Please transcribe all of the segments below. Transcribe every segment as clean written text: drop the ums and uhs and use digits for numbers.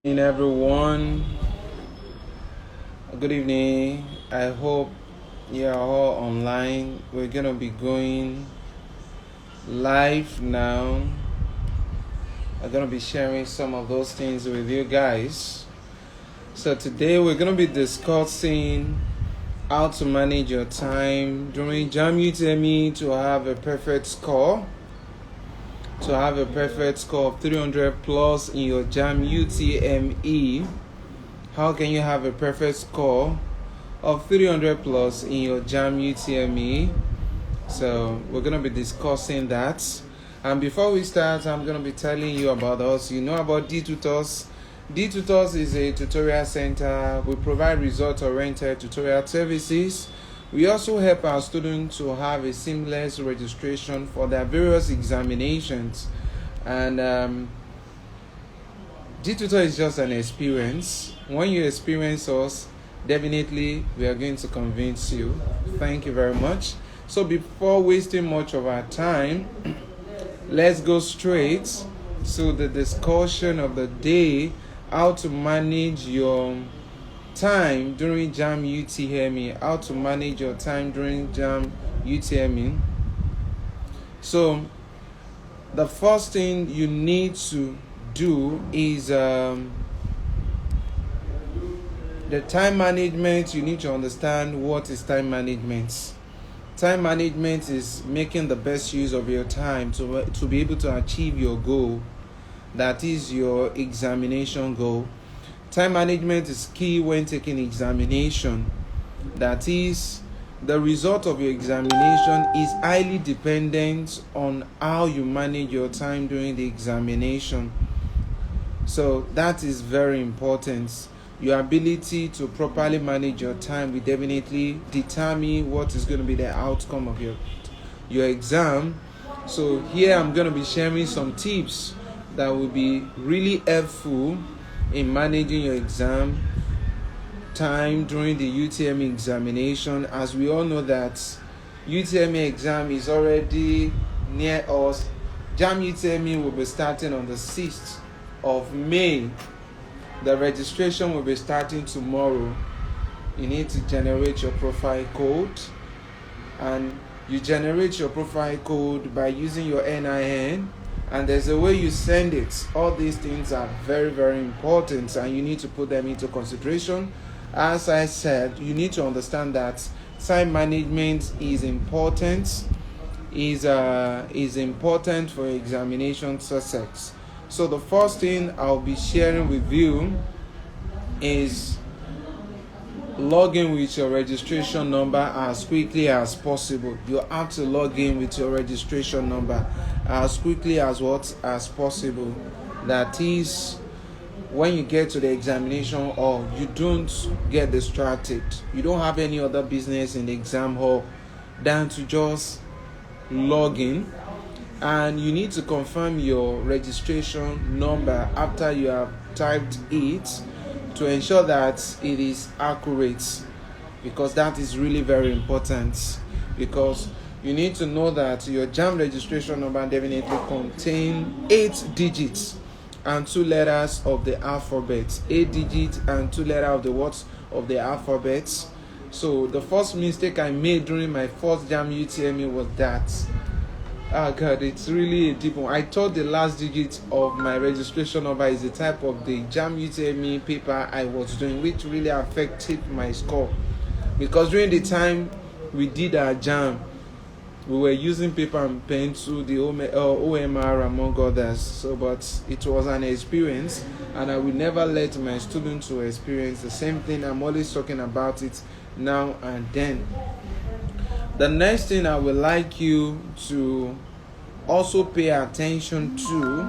Everyone, good evening. I hope you are all online. We're gonna be going live now. I'm gonna be sharing some of those things with you guys. So today we're gonna be discussing how to manage your time during JAMB UTME to have a perfect score. To have a perfect score of 300 plus in your JAMB UTME. How can you have a perfect score of 300 plus in your JAMB UTME? So we're going to be discussing that. And before we start, I'm going to be telling you about us. You know about DEE Tutors. DEE Tutors is a tutorial center. We provide result-oriented tutorial services. We also help our students to have a seamless registration for their various examinations. And DEE Tutor is just an experience. When you experience us, definitely we are going to convince you. Thank you very much. So before wasting much of our time, let's go straight to the discussion of the day, how to manage your time during JAMB UTME. How to manage your time during JAMB UTME. So the first thing you need to do is the time management. You need to understand what is time management. Time management is making the best use of your time to be able to achieve your goal, that is your examination goal. Time management is key when taking examination. That is, the result of your examination is highly dependent on how you manage your time during the examination. So that is very important. Your ability to properly manage your time will definitely determine what is going to be the outcome of your exam. So here I'm going to be sharing some tips that will be really helpful in managing your exam time during the UTME examination. As we all know that UTME exam is already near us. JAMB UTME will be starting on the 6th of May. The registration will be starting tomorrow. You need to generate your profile code, and you generate your profile code by using your NIN, and there's a way you send it. All these things are very, very important, and you need to put them into consideration. As I said, you need to understand that time management is important, is important for examination success. So the first thing I'll be sharing with you is log in with your registration number as quickly as possible. You have to log in with your registration number as quickly as possible. That is, when you get to the examination hall, you don't get distracted. You don't have any other business in the exam hall than to just log in. And you need to confirm your registration number after you have typed it to ensure that it is accurate, because that is really very important. Because you need to know that your JAMB registration number definitely contains 8 digits and 2 letters of the alphabet. 8 digits and 2 letters of the alphabet. So the first mistake I made during my first JAMB UTME was that. Oh God, it's really a deep one. I thought the last digit of my registration number is the type of the JAMB UTME paper I was doing, which really affected my score. Because during the time we did our JAMB, we were using paper and pencil, the OMR among others. So, but it was an experience, and I will never let my students to experience the same thing. I'm always talking about it now and then. The next thing I would like you to also pay attention to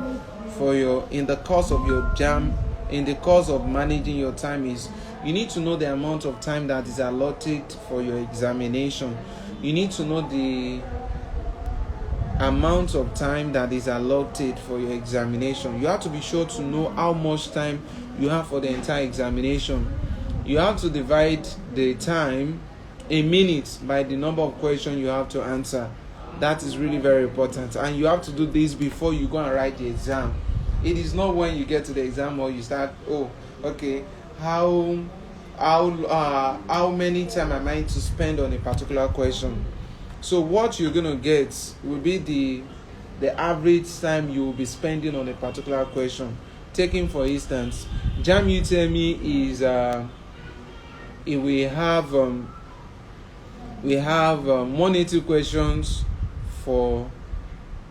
in the course of your JAMB, in the course of managing your time, is you need to know the amount of time that is allotted for your examination. You need to know the amount of time that is allotted for your examination. You have to be sure to know how much time you have for the entire examination. You have to divide the time a minute by the number of questions you have to answer. That is really very important, and you have to do this before you go and write the exam. It is not when you get to the exam or you start, oh, okay, how many time am I to spend on a particular question. So what you're going to get will be the average time you will be spending on a particular question. Taking for instance, JAMB UTME is we have 180 questions for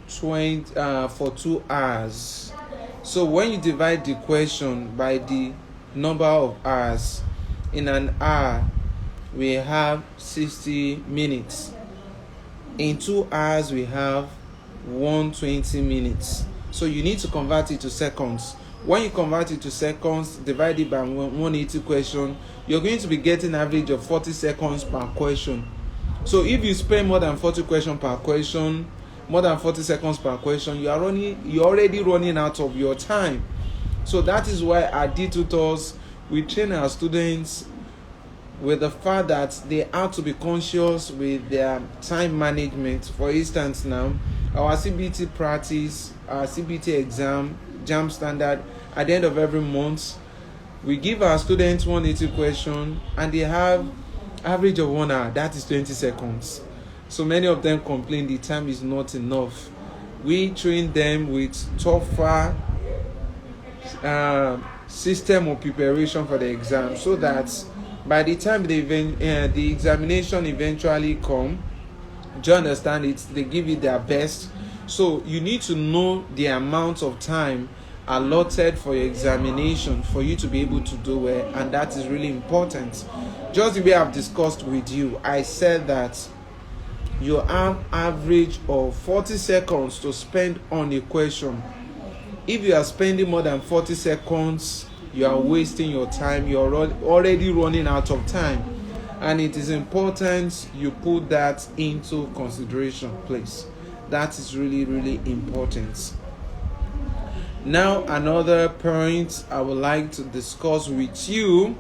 2 hours. So when you divide the question by the number of hours, in an hour we have 60 minutes. In 2 hours we have 120 minutes. So you need to convert it to seconds. When you convert it to seconds, divide it by 180 question, you're going to be getting an average of 40 seconds per question. So if you spend more than 40 questions per question, more than 40 seconds per question, you're already running out of your time. So that is why at DEE Tutors, we train our students with the fact that they have to be conscious with their time management. For instance, now our CBT practice, our CBT exam, JAMB standard, at the end of every month, we give our students 180 questions and they have average of 1 hour. That is 20 seconds. So many of them complain the time is not enough. We train them with tougher system of preparation for the exam, so that by the time the examination eventually come, do you understand it? They give it their best. So you need to know the amount of time allotted for your examination for you to be able to do well, and that is really important. Just the way I've discussed with you, I said that you have average of 40 seconds to spend on a question. If you are spending more than 40 seconds, you are wasting your time. You are already running out of time, and it is important you put that into consideration, please. That is really, really important. Now, another point I would like to discuss with you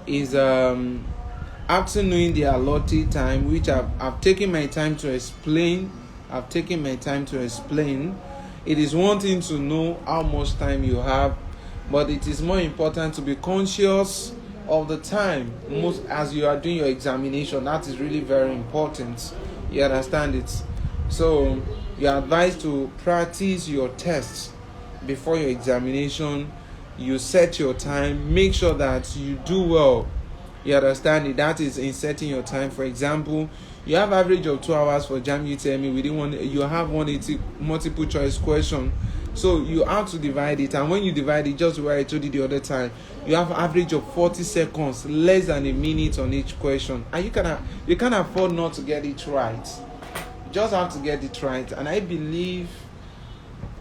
is after knowing the allotted time, which I've taken my time to explain. It is one thing to know how much time you have, but it is more important to be conscious of the time most as you are doing your examination. That is really very important. You understand it? So you are advised to practice your tests before your examination. You set your time, make sure that you do well. You understand it? That is in setting your time. For example, you have average of 2 hours for JAMB UTME. You have 180 multiple choice question. So you have to divide it, and when you divide it, just where I told you the other time, you have average of 40 seconds, less than a minute on each question, and you can afford not to get it right. You just have to get it right, and I believe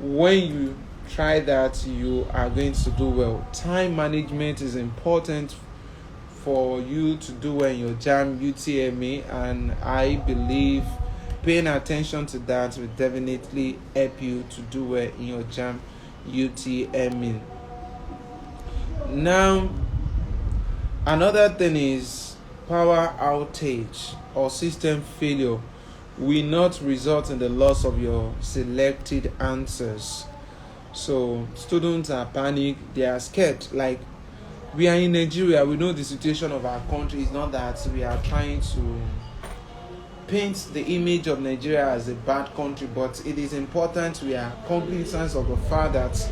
when you try that, you are going to do well. Time management is important for you to do well in your JAMB UTME, and I believe paying attention to that will definitely help you to do well in your JAMB UTME. Now, another thing is power outage or system failure will not result in the loss of your selected answers. So students are panicked, they are scared. Like, we are in Nigeria, we know the situation of our country. It's not that we are trying to paint the image of Nigeria as a bad country, but it is important we are cognizant of the fact that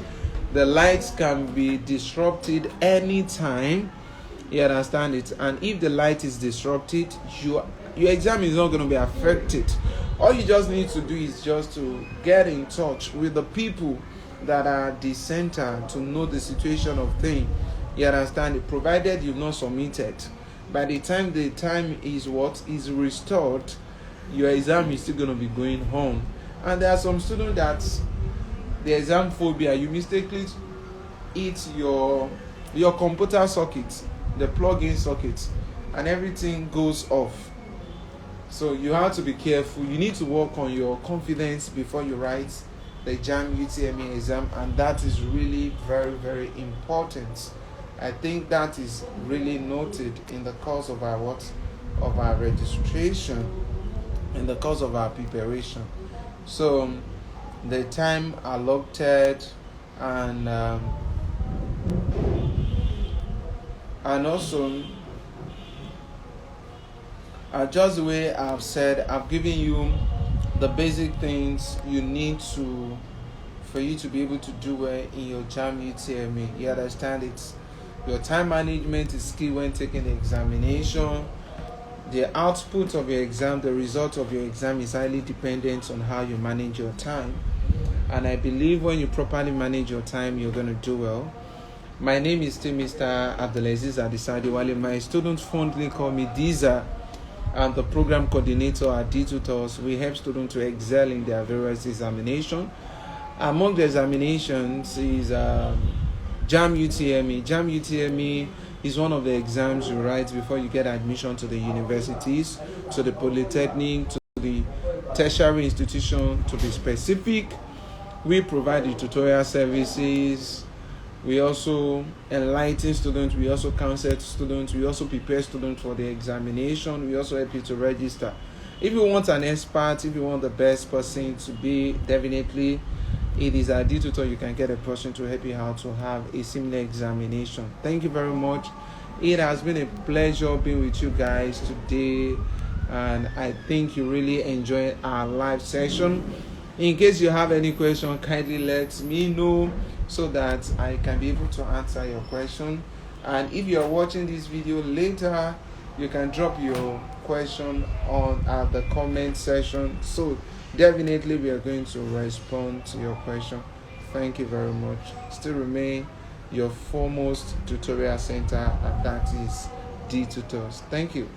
the lights can be disrupted anytime. You understand it? And if the light is disrupted, your exam is not going to be affected. All you just need to do is just to get in touch with the people that are at the center to know the situation of things. You understand it? Provided you've not submitted, by the time the time is restored, your exam is still going to be going on. And there are some students that the exam phobia, you mistakenly hit your computer circuit, the plug-in circuit, and everything goes off. So you have to be careful. You need to work on your confidence before you write the JAMB UTME exam, and that is really very, very important. I think that is really noted in the course of our registration, in the course of our preparation. So the time allotted and also just the way I've said, I've given you the basic things you need to for you to be able to do well in your JAMB UTME. You understand it? Your time management is key when taking the examination. The output of your exam, the result of your exam is highly dependent on how you manage your time. And I believe when you properly manage your time, you're going to do well. My name is still Mr. Abdulaziz Adisadiwale. My students fondly call me Diza. I'm the program coordinator at DEE Tutors. We help students to excel in their various examinations. Among the examinations is JAMB UTME. JAMB UTME is one of the exams you write before you get admission to the universities, to the polytechnic, to the tertiary institution. To be specific, we provide the tutorial services. We also enlighten students. We also counsel students. We also prepare students for the examination. We also help you to register. If you want an expert, if you want the best person to be, definitely it is at DEE Tutor. You can get a person to help you how to have a similar examination. Thank you very much. It has been a pleasure being with you guys today, and I think you really enjoyed our live session. In case you have any question, kindly let me know so that I can be able to answer your question. And if you're watching this video later, you can drop your question on at the comment section. So definitely we are going to respond to your question. Thank you very much. Still remain your foremost tutorial center, and that is DEE Tutors. Thank you.